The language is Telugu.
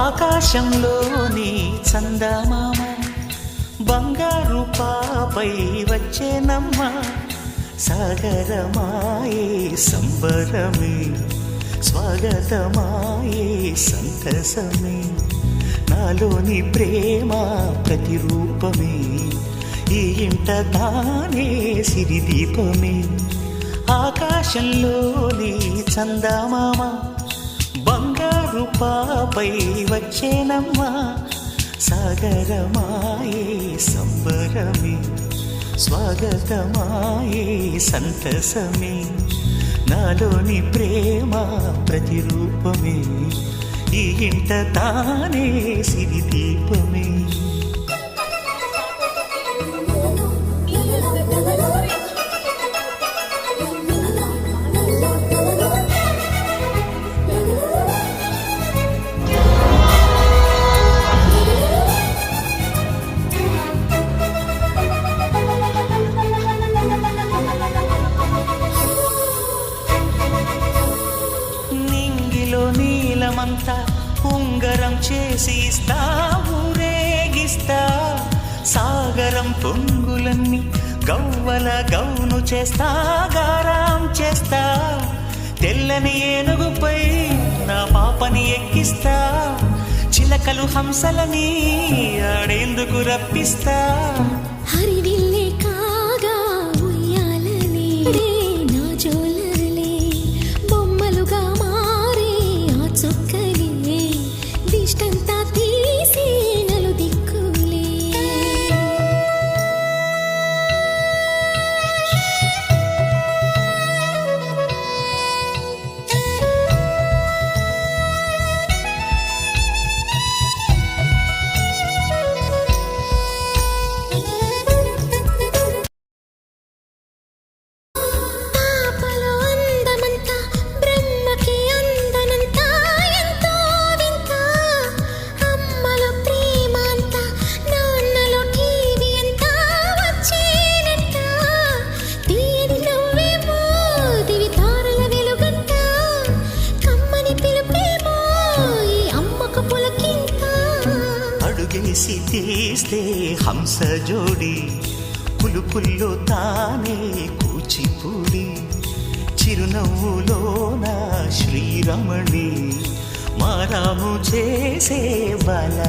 ఆకాశంలోని చందమామ బంగారు పాపై వచ్చేనమ్మ సాగరమాయే సంబరమే స్వాగతమాయే సంతసమే నాలోని ప్రేమ ప్రతిరూపమే ఈ ఇంట తానే సిరిదీపమే ఆకాశంలోని చందమామ బంగారు పాపై వచ్చేనమ్మా సాగరమాయే సంబరమే స్వాగతమాయే సంతసమే నాలోని ప్రేమ ప్రతిరూపమే ఈ ఇంట తానే సిరిదీపమే నీలమంతా ఉంగరం చేసి ఇస్తా ఊరేగిస్తా సాగరం పొంగులన్నీ గవ్వల గౌను చేస్తా గారాం చేస్తా తెల్లని ఏనుగుపై నా పాపని ఎక్కిస్తా చిలకలు హంసలని ఆడేందుకు రప్పిస్తా హరివిల్లే కాగా ఉయ్యాలలే నా జోలలే బొమ్మలుగా మారే ఆ చొక్కలే దిష్టంతా తీసి నలు దిక్కులే అడుగేసి తీస్తే హంస జోడి పులుపుల్లో తానే కూచిపూడి చిరునవ్వులోన శ్రీరమణి మారాము చేసే బల